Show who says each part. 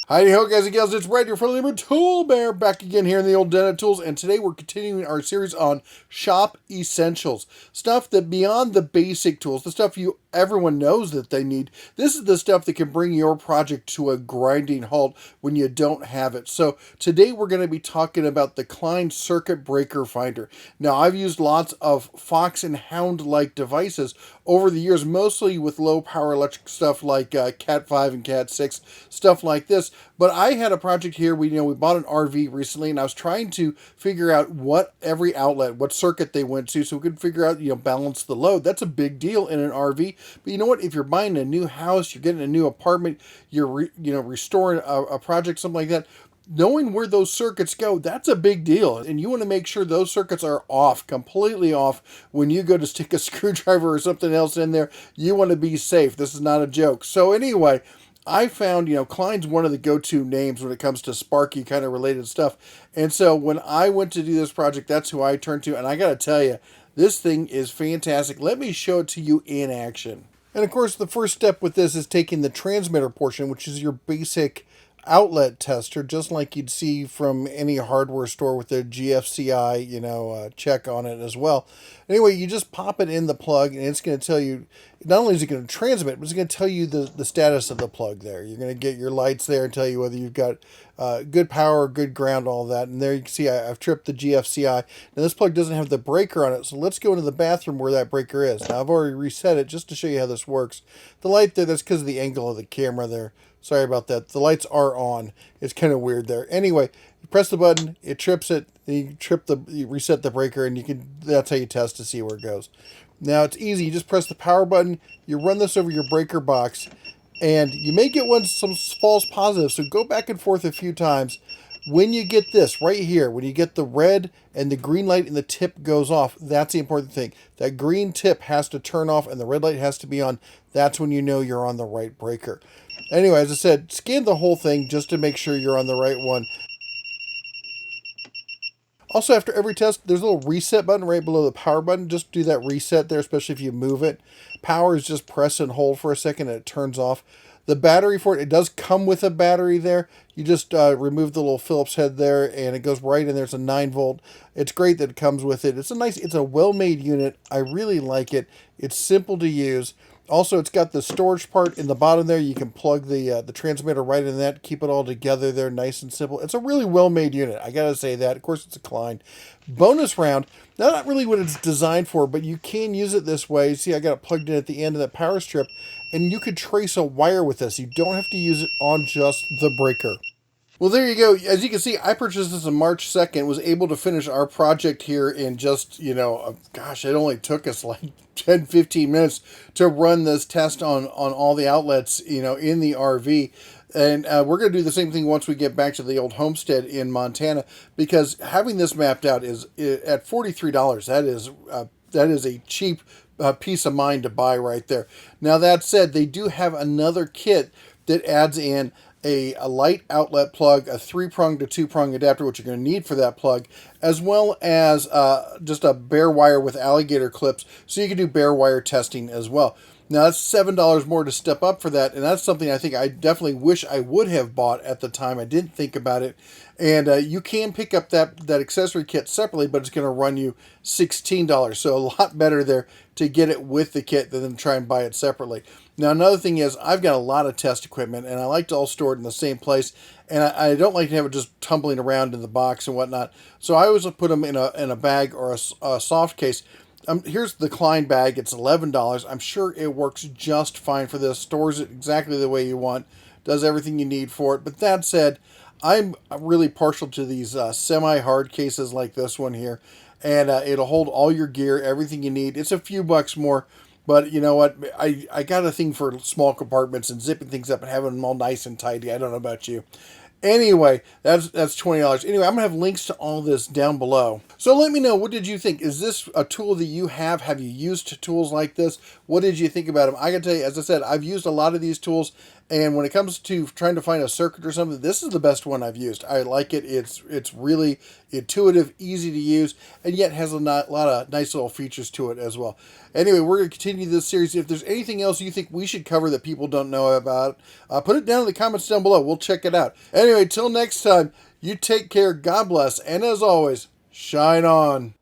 Speaker 1: Howdy ho, guys and gals, it's Brad, your friendly neighborhood Tool Bear, back again here in the old den of tools, and today we're continuing our series on shop essentials. Stuff that beyond the basic tools, the stuff everyone knows that they need, this is the stuff that can bring your project to a grinding halt when you don't have it. So today we're going to be talking about the Klein circuit breaker finder. Now, I've used lots of Fox and Hound-like devices over the years, mostly with low power electric stuff like Cat 5 and Cat 6, stuff like this. But I had a project here. We bought an RV recently, and I was trying to figure out what every outlet, what circuit they went to, so we could figure out, balance the load. That's a big deal in an RV. But you know what? If you're buying a new house, you're getting a new apartment, you're restoring a project, something like that. Knowing where those circuits go, that's a big deal. And you want to make sure those circuits are off, completely off. When you go to stick a screwdriver or something else in there, you want to be safe. This is not a joke. So anyway, I found, Klein's one of the go-to names when it comes to Sparky kind of related stuff. And so when I went to do this project, that's who I turned to. And I got to tell you, this thing is fantastic. Let me show it to you in action. And of course, the first step with this is taking the transmitter portion, which is your basic outlet tester, just like you'd see from any hardware store with a GFCI, check on it as well. Anyway, you just pop it in the plug, and it's going to tell you, not only is it going to transmit, but it's going to tell you the status of the plug there. You're going to get your lights there and tell you whether you've got good power, good ground, all that. And there you can see I've tripped the GFCI. Now, this plug doesn't have the breaker on it, so let's go into the bathroom where that breaker is. Now, I've already reset it just to show you how this works. The light there, that's because of the angle of the camera there. Sorry about that. The lights are on. It's kind of weird there. Anyway, you press the button, it trips it, you reset the breaker, and that's how you test to see where it goes. Now it's easy. You just press the power button, you run this over your breaker box, and you may get some false positives, so go back and forth a few times. When you get this right here, when you get the red and the green light and the tip goes off, that's the important thing. That green tip has to turn off and the red light has to be on. That's when you know you're on the right breaker. Anyway, as I said, scan the whole thing just to make sure you're on the right one. Also, after every test, there's a little reset button right below the power button. Just do that reset there, especially if you move it. Power is just press and hold for a second and it turns off. The battery for it does come with a battery there. You just remove the little Phillips head there and it goes right in there. It's a 9-volt. It's great that it comes with it. It's a well-made unit. I really like it. It's simple to use. Also, it's got the storage part in the bottom there. You can plug the transmitter right in that, keep it all together there, nice and simple. It's a really well-made unit. I gotta say that. Of course, it's a Klein. Bonus round. Not really what it's designed for, but you can use it this way. See, I got it plugged in at the end of that power strip, and you could trace a wire with this. You don't have to use it on just the breaker. Well, there you go. As you can see, I purchased this on March 2nd, was able to finish our project here in just, gosh, it only took us like 10, 15 minutes to run this test on all the outlets, in the RV. And we're going to do the same thing once we get back to the old homestead in Montana, because having this mapped out is at $43. That is a cheap peace of mind to buy right there. Now, that said, they do have another kit that adds in a light outlet plug, a 3-prong to 2-prong adapter, which you're going to need for that plug, as well as just a bare wire with alligator clips, so you can do bare wire testing as well. Now, that's $7 more to step up for that, and that's something I think I definitely wish I would have bought at the time. I didn't think about it. And you can pick up that accessory kit separately, but it's going to run you $16. So a lot better there to get it with the kit than try and buy it separately. Now, another thing is I've got a lot of test equipment, and I like to all store it in the same place. And I don't like to have it just tumbling around in the box and whatnot. So I always put them in a bag or a soft case. Here's the Klein bag. It's $11. I'm sure it works just fine for this. Stores it exactly the way you want. Does everything you need for it. But that said, I'm really partial to these semi-hard cases like this one here. And it'll hold all your gear, everything you need. It's a few bucks more. But you know what? I got a thing for small compartments and zipping things up and having them all nice and tidy. I don't know about you. Anyway, that's $20. Anyway, I'm going to have links to all this down below. So let me know, what did you think? Is this a tool that you have? Have you used tools like this? What did you think about them? I can tell you, as I said, I've used a lot of these tools, And when it comes to trying to find a circuit or something, this is the best one I've used. I like it. It's really intuitive, easy to use, and yet has a lot of nice little features to it as well. Anyway, we're going to continue this series. If there's anything else you think we should cover that people don't know about, put it down in the comments down below. We'll check it out. Anyway, till next time, you take care, God bless, and as always, shine on.